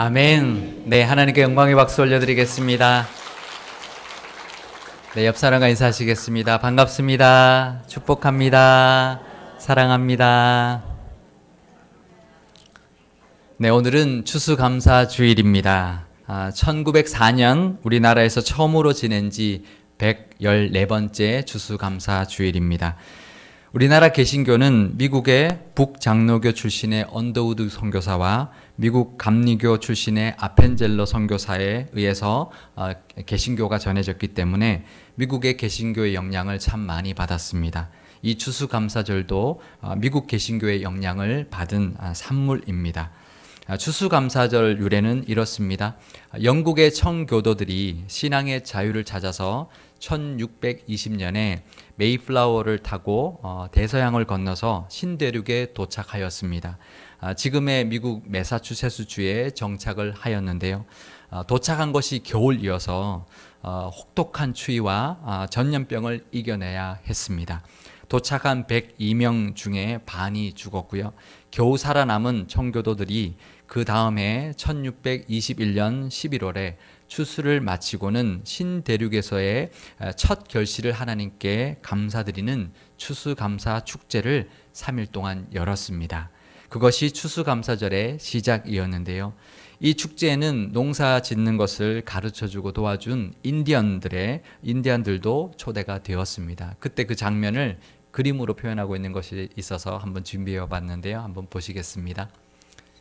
아멘. 네, 하나님께 영광의 박수 올려드리겠습니다. 네, 옆 사람과 인사하시겠습니다. 반갑습니다. 축복합니다. 사랑합니다. 네, 오늘은 추수감사주일입니다. 1904년 우리나라에서 처음으로 지낸 지 114번째 추수감사주일입니다. 우리나라 개신교는 미국의 북장로교 출신의 언더우드 선교사와 미국 감리교 출신의 아펜젤러 선교사에 의해서 개신교가 전해졌기 때문에 미국의 개신교의 영향을 참 많이 받았습니다. 이 추수감사절도 미국 개신교의 영향을 받은 산물입니다. 추수감사절 유래는 이렇습니다. 영국의 청교도들이 신앙의 자유를 찾아서 1620년에 메이플라워를 타고 대서양을 건너서 신대륙에 도착하였습니다. 지금의 미국 매사추세츠주에 정착을 하였는데요. 도착한 것이 겨울이어서 혹독한 추위와 전염병을 이겨내야 했습니다. 도착한 102명 중에 반이 죽었고요. 겨우 살아남은 청교도들이 그 다음해 1621년 11월에 추수를 마치고는 신대륙에서의 첫 결실을 하나님께 감사드리는 추수감사 축제를 3일 동안 열었습니다. 그것이 추수감사절의 시작이었는데요. 이 축제에는 농사 짓는 것을 가르쳐주고 도와준 인디언들도 초대가 되었습니다. 그때 그 장면을 그림으로 표현하고 있는 것이 있어서 한번 준비해 봤는데요. 한번 보시겠습니다.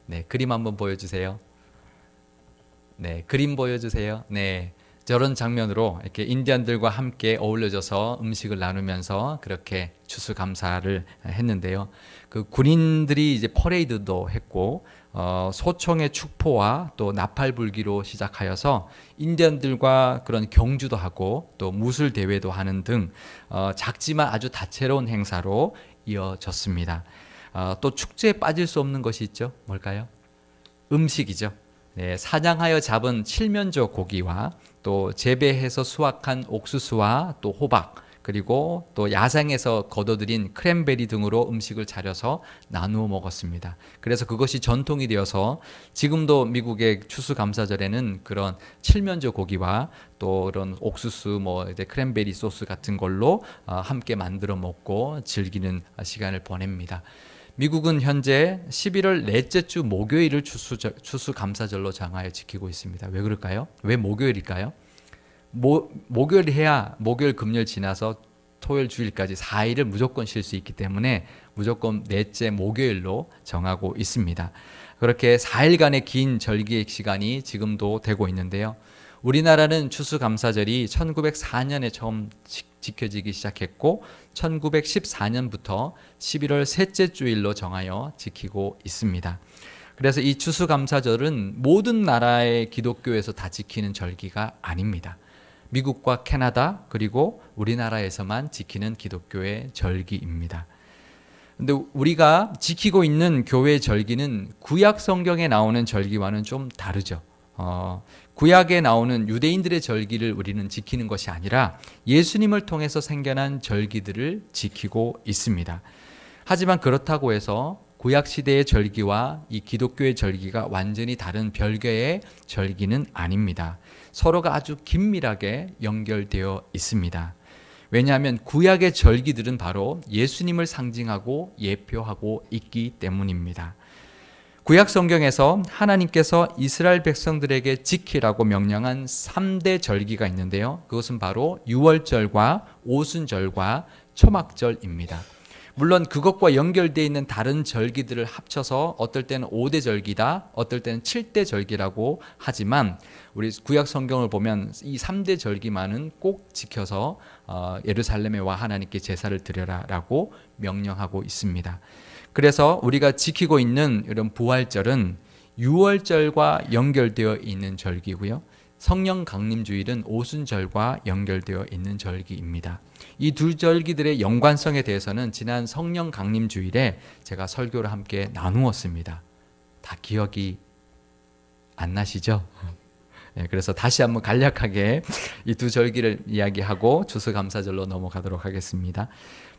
네, 그림 한번 보여주세요. 네, 그림 보여주세요. 네, 저런 장면으로 이렇게 인디언들과 함께 어울려져서 음식을 나누면서 그렇게 추수감사를 했는데요. 그 군인들이 이제 퍼레이드도 했고 소총의 축포와 또 나팔불기로 시작하여서 인디언들과 그런 경주도 하고 또 무술 대회도 하는 등 작지만 아주 다채로운 행사로 이어졌습니다. 또 축제에 빠질 수 없는 것이 있죠. 뭘까요? 음식이죠. 네, 사냥하여 잡은 칠면조 고기와 또 재배해서 수확한 옥수수와 또 호박, 그리고 또 야생에서 거둬들인 크랜베리 등으로 음식을 차려서 나누어 먹었습니다. 그래서 그것이 전통이 되어서 지금도 미국의 추수감사절에는 그런 칠면조 고기와 또 그런 옥수수, 이제 크랜베리 소스 같은 걸로 함께 만들어 먹고 즐기는 시간을 보냅니다. 미국은 현재 11월 넷째 주 목요일을 추수감사절로 정하여 지키고 있습니다. 왜 그럴까요? 왜 목요일일까요? 목요일 해야 목요일, 금요일 지나서 토요일, 주일까지 4일을 무조건 쉴 수 있기 때문에 무조건 넷째 목요일로 정하고 있습니다. 그렇게 4일간의 긴 절기의 시간이 지금도 되고 있는데요. 우리나라는 추수감사절이 1904년에 처음 지켜지기 시작했고 1914년부터 11월 셋째 주일로 정하여 지키고 있습니다. 그래서 이 추수감사절은 모든 나라의 기독교에서 다 지키는 절기가 아닙니다. 미국과 캐나다 그리고 우리나라에서만 지키는 기독교의 절기입니다. 근데 우리가 지키고 있는 교회의 절기는 구약 성경에 나오는 절기와는 좀 다르죠. 구약에 나오는 유대인들의 절기를 우리는 지키는 것이 아니라 예수님을 통해서 생겨난 절기들을 지키고 있습니다. 하지만 그렇다고 해서 구약 시대의 절기와 이 기독교의 절기가 완전히 다른 별개의 절기는 아닙니다. 서로가 아주 긴밀하게 연결되어 있습니다. 왜냐하면 구약의 절기들은 바로 예수님을 상징하고 예표하고 있기 때문입니다. 구약 성경에서 하나님께서 이스라엘 백성들에게 지키라고 명령한 3대 절기가 있는데요. 그것은 바로 유월절과 오순절과 초막절입니다. 물론 그것과 연결되어 있는 다른 절기들을 합쳐서 어떨 때는 5대 절기다, 어떨 때는 7대 절기라고 하지만 우리 구약 성경을 보면 이 3대 절기만은 꼭 지켜서 예루살렘에 와 하나님께 제사를 드려라라고 명령하고 있습니다. 그래서 우리가 지키고 있는 이런 부활절은 유월절과 연결되어 있는 절기고요. 성령 강림주일은 오순절과 연결되어 있는 절기입니다. 이 두 절기들의 연관성에 대해서는 지난 성령 강림주일에 제가 설교를 함께 나누었습니다. 다 기억이 안 나시죠? 네, 그래서 다시 한번 간략하게 이 두 절기를 이야기하고 추수감사절로 넘어가도록 하겠습니다.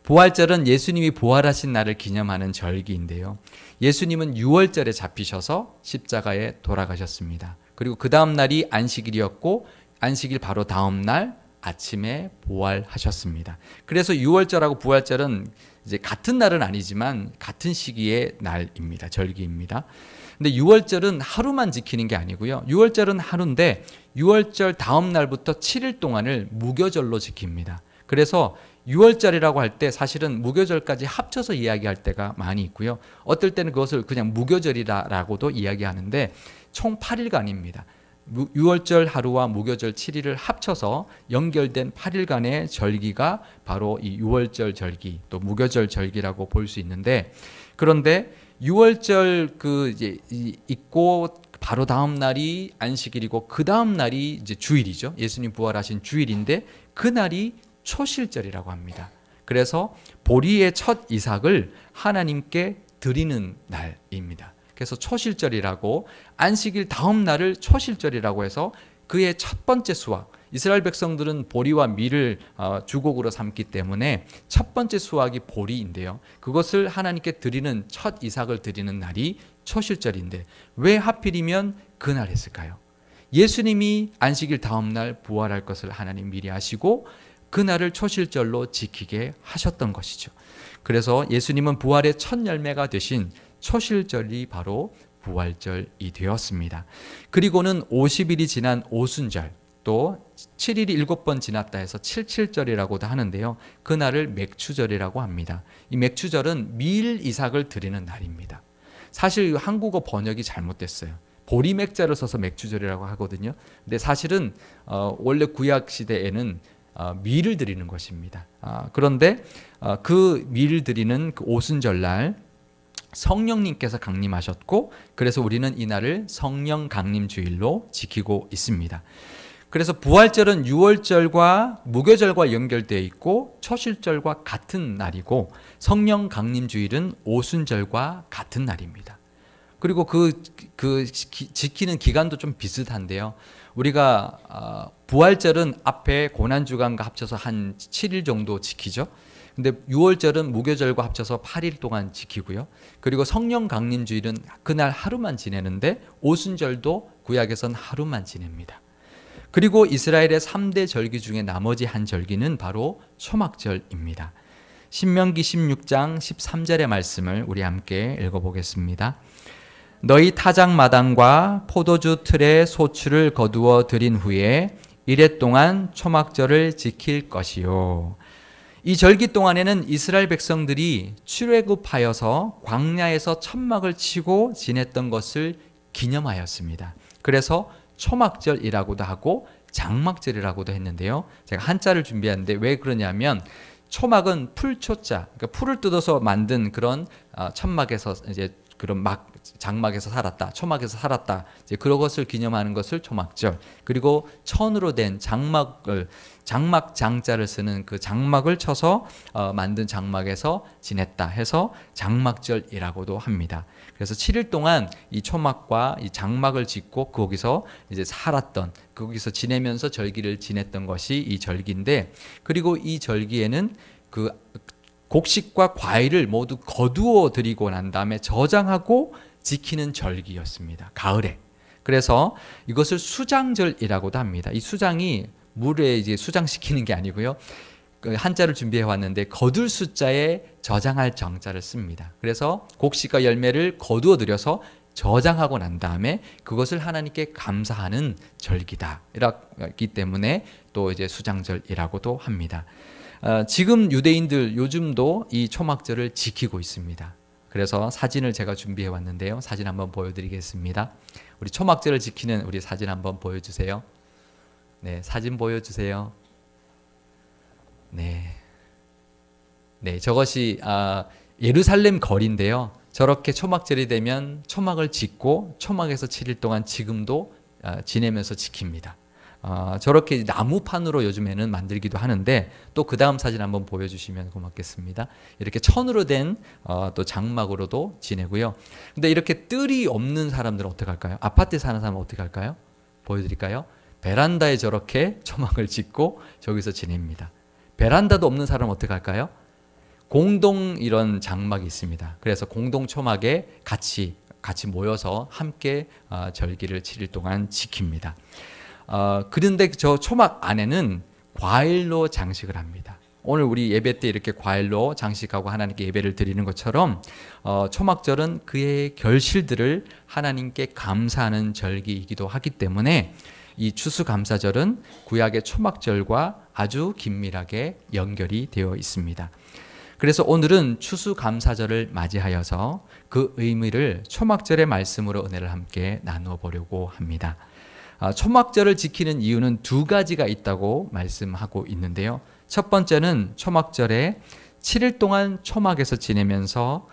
부활절은 예수님이 부활하신 날을 기념하는 절기인데요. 예수님은 6월절에 잡히셔서 십자가에 돌아가셨습니다. 그리고 그 다음 날이 안식일이었고 안식일 바로 다음 날 아침에 부활하셨습니다. 그래서 6월절하고 부활절은 이제 같은 날은 아니지만 같은 시기의 날입니다. 절기입니다. 근데 6월절은 하루만 지키는 게 아니고요. 6월절은 하루인데 6월절 다음 날부터 7일 동안을 무교절로 지킵니다. 그래서 6월절이라고 할 때 사실은 무교절까지 합쳐서 이야기할 때가 많이 있고요. 어떨 때는 그것을 그냥 무교절이라고도 이야기하는데 총 8일간입니다. 6월절 하루와 무교절 7일을 합쳐서 연결된 8일간의 절기가 바로 이 6월절 절기 또 무교절 절기라고 볼 수 있는데, 그런데 6월절 이제 있고 바로 다음 날이 안식일이고 그 다음 날이 이제 주일이죠. 예수님 부활하신 주일인데 그 날이 초실절이라고 합니다. 그래서 보리의 첫 이삭을 하나님께 드리는 날입니다. 그래서 초실절이라고, 안식일 다음 날을 초실절이라고 해서 그의 첫 번째 수확, 이스라엘 백성들은 보리와 밀을 주곡으로 삼기 때문에 첫 번째 수확이 보리인데요. 그것을 하나님께 드리는 첫 이삭을 드리는 날이 초실절인데 왜 하필이면 그날 했을까요? 예수님이 안식일 다음 날 부활할 것을 하나님 미리 아시고 그날을 초실절로 지키게 하셨던 것이죠. 그래서 예수님은 부활의 첫 열매가 되신 초실절이 바로 부활절이 되었습니다. 그리고는 50일이 지난 오순절, 또 7일이 7번 지났다 해서 77절이라고도 하는데요. 그날을 맥추절이라고 합니다. 이 맥추절은 밀 이삭을 드리는 날입니다. 사실 한국어 번역이 잘못됐어요. 보리맥자를 써서 맥추절이라고 하거든요. 근데 사실은 원래 구약 시대에는 밀을 드리는 것입니다. 그런데 그 밀을 드리는 그 오순절날 성령님께서 강림하셨고, 그래서 우리는 이날을 성령 강림 주일로 지키고 있습니다. 그래서 부활절은 6월절과 무교절과 연결되어 있고 초실절과 같은 날이고, 성령 강림 주일은 오순절과 같은 날입니다. 그리고 지키는 기간도 좀 비슷한데요. 우리가 부활절은 앞에 고난주간과 합쳐서 한 7일 정도 지키죠. 근데 6월절은 무교절과 합쳐서 8일 동안 지키고요. 그리고 성령 강림 주일은 그날 하루만 지내는데 오순절도 구약에선 하루만 지냅니다. 그리고 이스라엘의 3대 절기 중에 나머지 한 절기는 바로 초막절입니다. 신명기 16장 13절의 말씀을 우리 함께 읽어보겠습니다. 너희 타작마당과 포도주 틀에 소출을 거두어 들인 후에 이레 동안 초막절을 지킬 것이요. 이 절기 동안에는 이스라엘 백성들이 출애굽하여서 광야에서 천막을 치고 지냈던 것을 기념하였습니다. 그래서 초막절이라고도 하고 장막절이라고도 했는데요. 제가 한자를 준비했는데 왜 그러냐면 초막은 풀초자, 그러니까 풀을 뜯어서 만든 그런 천막에서 이제 그런 장막에서 살았다, 초막에서 살았다, 이제 그런 것을 기념하는 것을 초막절. 그리고 천으로 된 장막 장자를 쓰는 그 장막을 쳐서 만든 장막에서 지냈다 해서 장막절이라고도 합니다. 그래서 7일 동안 이 초막과 이 장막을 짓고 거기서 이제 살았던, 거기서 지내면서 절기를 지냈던 것이 이 절기인데, 그리고 이 절기에는 그 곡식과 과일을 모두 거두어 드리고 난 다음에 저장하고 지키는 절기였습니다. 가을에. 그래서 이것을 수장절이라고도 합니다. 이 수장이 물에 이제 수장시키는 게 아니고요. 그 한자를 준비해 왔는데 거둘 숫자에 저장할 정자를 씁니다. 그래서 곡식과 열매를 거두어 들여서 저장하고 난 다음에 그것을 하나님께 감사하는 절기다. 이렇기 때문에 또 이제 수장절이라고도 합니다. 지금 유대인들 요즘도 이 초막절을 지키고 있습니다. 그래서 사진을 제가 준비해 왔는데요. 사진 한번 보여드리겠습니다. 우리 초막절을 지키는 우리 사진 한번 보여주세요. 네, 사진 보여주세요. 네, 저것이 예루살렘 거리인데요. 저렇게 초막절이 되면 초막을 짓고 초막에서 7일 동안 지금도 지내면서 지킵니다. 저렇게 나무판으로 요즘에는 만들기도 하는데, 또 그 다음 사진 한번 보여주시면 고맙겠습니다. 이렇게 천으로 된 또 장막으로도 지내고요. 근데 이렇게 뜰이 없는 사람들은 어떻게 할까요? 아파트에 사는 사람은 어떻게 할까요? 보여드릴까요? 베란다에 저렇게 초막을 짓고 저기서 지냅니다. 베란다도 없는 사람은 어떻게 할까요? 공동 이런 장막이 있습니다. 그래서 공동 초막에 같이 모여서 함께 절기를 7일 동안 지킵니다. 그런데 저 초막 안에는 과일로 장식을 합니다. 오늘 우리 예배 때 이렇게 과일로 장식하고 하나님께 예배를 드리는 것처럼 초막절은 그의 결실들을 하나님께 감사하는 절기이기도 하기 때문에 이 추수감사절은 구약의 초막절과 아주 긴밀하게 연결이 되어 있습니다. 그래서 오늘은 추수감사절을 맞이하여서 그 의미를 초막절의 말씀으로 은혜를 함께 나누어 보려고 합니다. 초막절을 지키는 이유는 두 가지가 있다고 말씀하고 있는데요. 첫 번째는 초막절에 7일 동안 초막에서 지내면서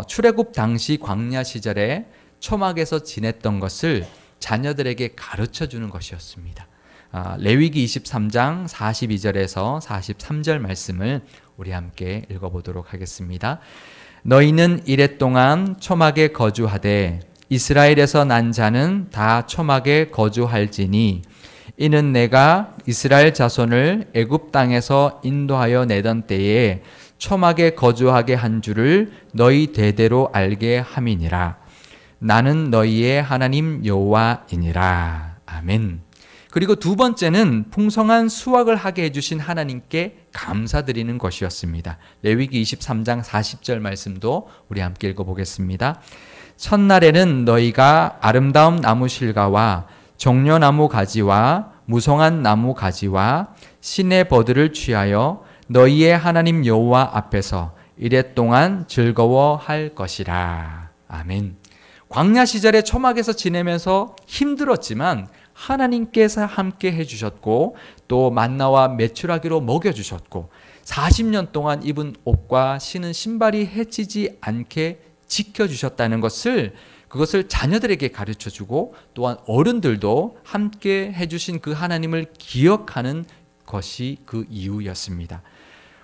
출애굽 당시 광야 시절에 초막에서 지냈던 것을 자녀들에게 가르쳐 주는 것이었습니다. 레위기 23장 42절에서 43절 말씀을 우리 함께 읽어보도록 하겠습니다. 너희는 이레 동안 초막에 거주하되 이스라엘에서 난 자는 다 초막에 거주할지니 이는 내가 이스라엘 자손을 애굽 땅에서 인도하여 내던 때에 초막에 거주하게 한 줄을 너희 대대로 알게 함이니라. 나는 너희의 하나님 여호와이니라. 아멘. 그리고 두 번째는 풍성한 수확을 하게 해주신 하나님께 감사드리는 것이었습니다. 레위기 23장 40절 말씀도 우리 함께 읽어보겠습니다. 첫날에는 너희가 아름다운 나무 실과와 종려나무 가지와 무성한 나무 가지와 시내 버드를 취하여 너희의 하나님 여호와 앞에서 이레 동안 즐거워할 것이라. 아멘. 광야 시절에 초막에서 지내면서 힘들었지만 하나님께서 함께 해주셨고 또 만나와 메추라기로 먹여주셨고 40년 동안 입은 옷과 신은 신발이 해치지 않게 지켜주셨다는 그것을 자녀들에게 가르쳐주고 또한 어른들도 함께 해주신 그 하나님을 기억하는 것이 그 이유였습니다.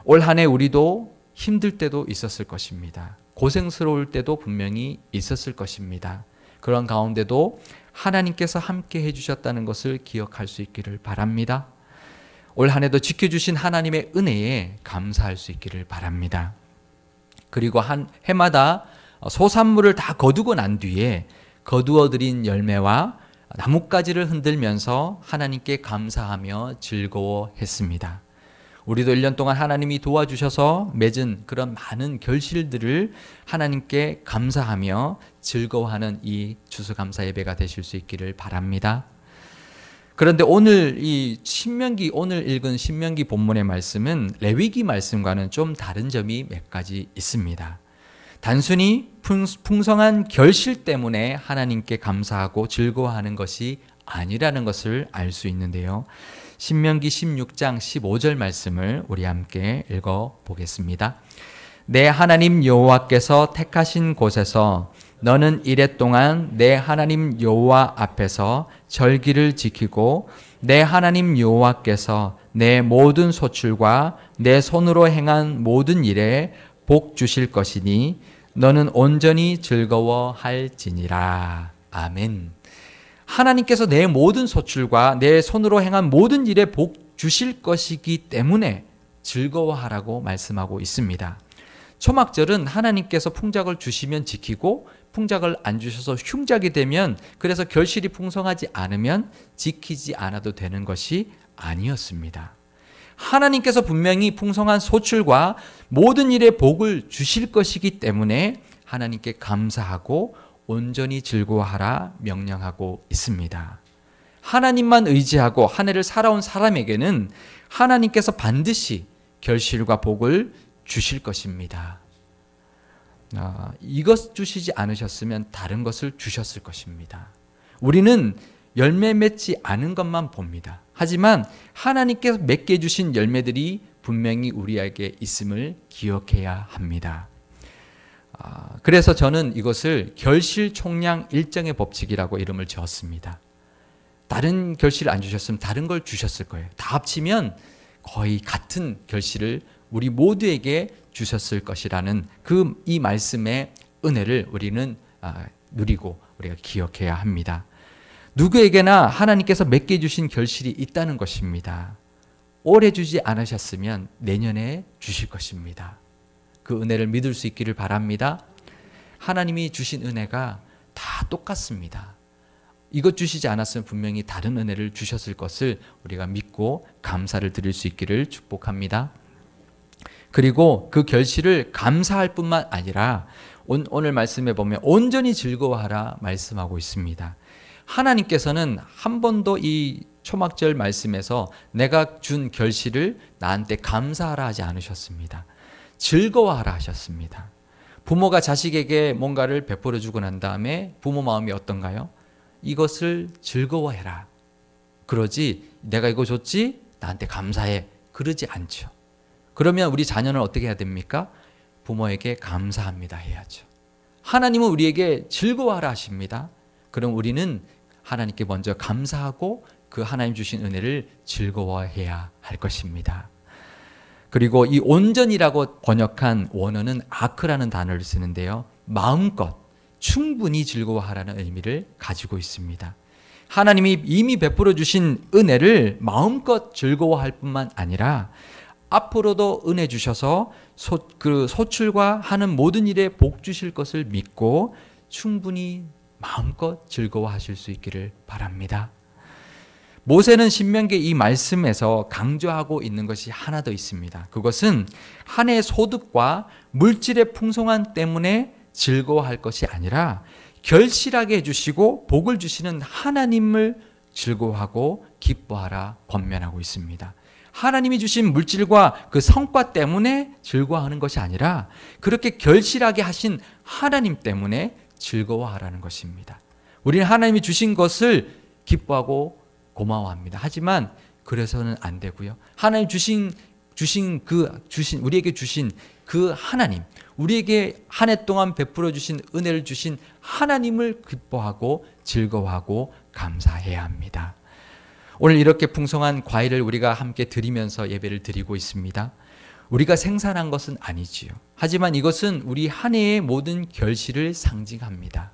올 한 해 우리도 힘들 때도 있었을 것입니다. 고생스러울 때도 분명히 있었을 것입니다. 그런 가운데도 하나님께서 함께 해주셨다는 것을 기억할 수 있기를 바랍니다. 올 한 해도 지켜주신 하나님의 은혜에 감사할 수 있기를 바랍니다. 그리고 한 해마다 소산물을 다 거두고 난 뒤에 거두어들인 열매와 나뭇가지를 흔들면서 하나님께 감사하며 즐거워했습니다. 우리도 1년 동안 하나님이 도와주셔서 맺은 그런 많은 결실들을 하나님께 감사하며 즐거워하는 이 추수감사 예배가 되실 수 있기를 바랍니다. 그런데 오늘 오늘 읽은 신명기 본문의 말씀은 레위기 말씀과는 좀 다른 점이 몇 가지 있습니다. 단순히 풍성한 결실 때문에 하나님께 감사하고 즐거워하는 것이 아니라는 것을 알 수 있는데요. 신명기 16장 15절 말씀을 우리 함께 읽어보겠습니다. 내 하나님 여호와께서 택하신 곳에서 너는 이레 동안 내 하나님 여호와 앞에서 절기를 지키고 내 하나님 여호와께서 내 모든 소출과 내 손으로 행한 모든 일에 복 주실 것이니 너는 온전히 즐거워할지니라. 아멘. 하나님께서 내 모든 소출과 내 손으로 행한 모든 일에 복 주실 것이기 때문에 즐거워하라고 말씀하고 있습니다. 초막절은 하나님께서 풍작을 주시면 지키고 풍작을 안 주셔서 흉작이 되면 그래서 결실이 풍성하지 않으면 지키지 않아도 되는 것이 아니었습니다. 하나님께서 분명히 풍성한 소출과 모든 일에 복을 주실 것이기 때문에 하나님께 감사하고 온전히 즐거워하라 명령하고 있습니다. 하나님만 의지하고 한 해를 살아온 사람에게는 하나님께서 반드시 결실과 복을 주실 것입니다. 이것 주시지 않으셨으면 다른 것을 주셨을 것입니다. 우리는 열매 맺지 않은 것만 봅니다. 하지만 하나님께서 맺게 주신 열매들이 분명히 우리에게 있음을 기억해야 합니다. 그래서 저는 이것을 결실 총량 일정의 법칙이라고 이름을 지었습니다. 다른 결실을 안 주셨으면 다른 걸 주셨을 거예요. 다 합치면 거의 같은 결실을 우리 모두에게 주셨을 것이라는 이 말씀의 은혜를 우리는 누리고 우리가 기억해야 합니다. 누구에게나 하나님께서 맺게 주신 결실이 있다는 것입니다. 올해 주지 않으셨으면 내년에 주실 것입니다. 그 은혜를 믿을 수 있기를 바랍니다. 하나님이 주신 은혜가 다 똑같습니다. 이것 주시지 않았으면 분명히 다른 은혜를 주셨을 것을 우리가 믿고 감사를 드릴 수 있기를 축복합니다. 그리고 그 결실을 감사할 뿐만 아니라 오늘 말씀에 보면 온전히 즐거워하라 말씀하고 있습니다. 하나님께서는 한 번도 이 초막절 말씀에서 내가 준 결실을 나한테 감사하라 하지 않으셨습니다. 즐거워하라 하셨습니다. 부모가 자식에게 뭔가를 베풀어 주고 난 다음에 부모 마음이 어떤가요? 이것을 즐거워해라. 그러지 내가 이거 줬지? 나한테 감사해. 그러지 않죠. 그러면 우리 자녀는 어떻게 해야 됩니까? 부모에게 감사합니다 해야죠. 하나님은 우리에게 즐거워하라 하십니다. 그럼 우리는 하나님께 먼저 감사하고 그 하나님 주신 은혜를 즐거워해야 할 것입니다. 그리고 이 온전이라고 번역한 원어는 아크라는 단어를 쓰는데요. 마음껏 충분히 즐거워하라는 의미를 가지고 있습니다. 하나님이 이미 베풀어 주신 은혜를 마음껏 즐거워할 뿐만 아니라 앞으로도 은혜 주셔서 그 소출과 하는 모든 일에 복 주실 것을 믿고 충분히 마음껏 즐거워하실 수 있기를 바랍니다. 모세는 신명기 이 말씀에서 강조하고 있는 것이 하나 더 있습니다. 그것은 한 해의 소득과 물질의 풍성함 때문에 즐거워할 것이 아니라 결실하게 해주시고 복을 주시는 하나님을 즐거워하고 기뻐하라 권면하고 있습니다. 하나님이 주신 물질과 그 성과 때문에 즐거워하는 것이 아니라 그렇게 결실하게 하신 하나님 때문에 즐거워하라는 것입니다. 우리는 하나님이 주신 것을 기뻐하고 고마워합니다. 하지만 그래서는 안 되고요. 하나님 우리에게 주신 그 하나님, 우리에게 한 해 동안 베풀어 주신 은혜를 주신 하나님을 기뻐하고 즐거워하고 감사해야 합니다. 오늘 이렇게 풍성한 과일을 우리가 함께 드리면서 예배를 드리고 있습니다. 우리가 생산한 것은 아니지요. 하지만 이것은 우리 한 해의 모든 결실을 상징합니다.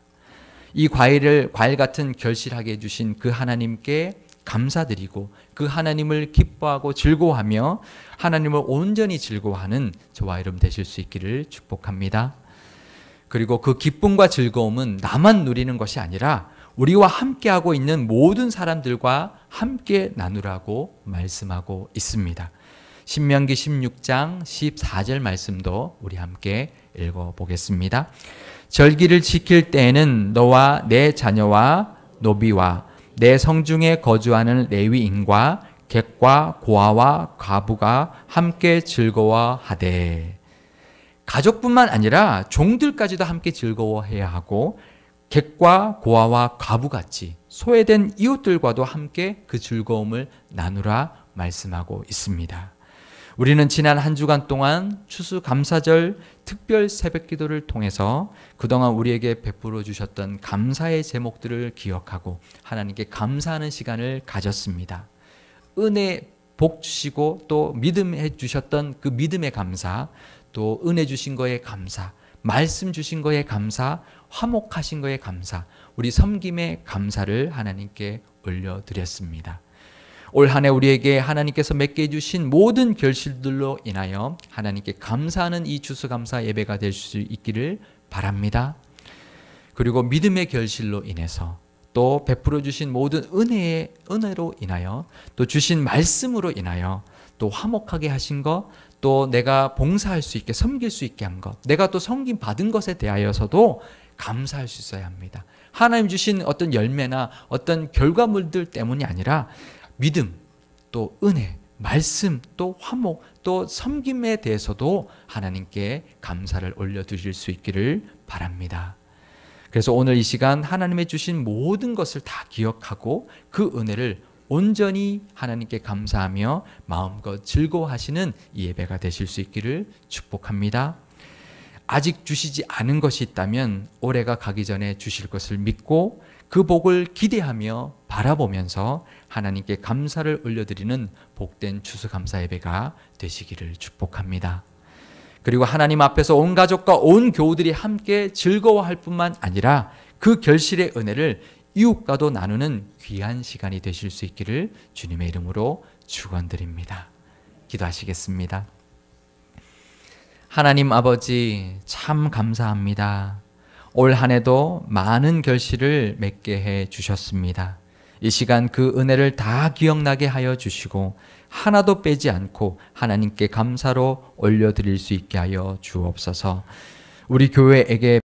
이 과일 같은 결실하게 해주신 그 하나님께 감사드리고 그 하나님을 기뻐하고 즐거워하며 하나님을 온전히 즐거워하는 저와 여러분 되실 수 있기를 축복합니다. 그리고 그 기쁨과 즐거움은 나만 누리는 것이 아니라 우리와 함께하고 있는 모든 사람들과 함께 나누라고 말씀하고 있습니다. 신명기 16장 14절 말씀도 우리 함께 읽어보겠습니다. 절기를 지킬 때에는 너와 내 자녀와 노비와 내 성중에 거주하는 레위인과 객과 고아와 과부가 함께 즐거워하되, 가족뿐만 아니라 종들까지도 함께 즐거워해야 하고 객과 고아와 과부같이 소외된 이웃들과도 함께 그 즐거움을 나누라 말씀하고 있습니다. 우리는 지난 한 주간 동안 추수감사절 특별 새벽기도를 통해서 그동안 우리에게 베풀어 주셨던 감사의 제목들을 기억하고 하나님께 감사하는 시간을 가졌습니다. 은혜 복 주시고 또 믿음해 주셨던 그 믿음의 감사, 또 은혜 주신 거에 감사, 말씀 주신 거에 감사, 화목하신 거에 감사, 우리 섬김의 감사를 하나님께 올려드렸습니다. 올 한 해 우리에게 하나님께서 맺게 해주신 모든 결실들로 인하여 하나님께 감사하는 이 추수감사 예배가 될 수 있기를 바랍니다. 그리고 믿음의 결실로 인해서 또 베풀어 주신 모든 은혜로 인하여 또 주신 말씀으로 인하여 또 화목하게 하신 것, 또 내가 봉사할 수 있게 섬길 수 있게 한 것, 내가 또 섬김 받은 것에 대하여서도 감사할 수 있어야 합니다. 하나님 주신 어떤 열매나 어떤 결과물들 때문이 아니라 믿음, 또 은혜, 말씀, 또 화목, 또 섬김에 대해서도 하나님께 감사를 올려드릴 수 있기를 바랍니다. 그래서 오늘 이 시간 하나님의 주신 모든 것을 다 기억하고 그 은혜를 온전히 하나님께 감사하며 마음껏 즐거워하시는 이 예배가 되실 수 있기를 축복합니다. 아직 주시지 않은 것이 있다면 올해가 가기 전에 주실 것을 믿고 그 복을 기대하며 바라보면서 하나님께 감사를 올려드리는 복된 추수감사 예배가 되시기를 축복합니다. 그리고 하나님 앞에서 온 가족과 온 교우들이 함께 즐거워할 뿐만 아니라 그 결실의 은혜를 이웃과도 나누는 귀한 시간이 되실 수 있기를 주님의 이름으로 축원드립니다. 기도하시겠습니다. 하나님 아버지 참 감사합니다. 올 한 해도 많은 결실을 맺게 해 주셨습니다. 이 시간 그 은혜를 다 기억나게 하여 주시고 하나도 빼지 않고 하나님께 감사로 올려드릴 수 있게 하여 주옵소서. 우리 교회에게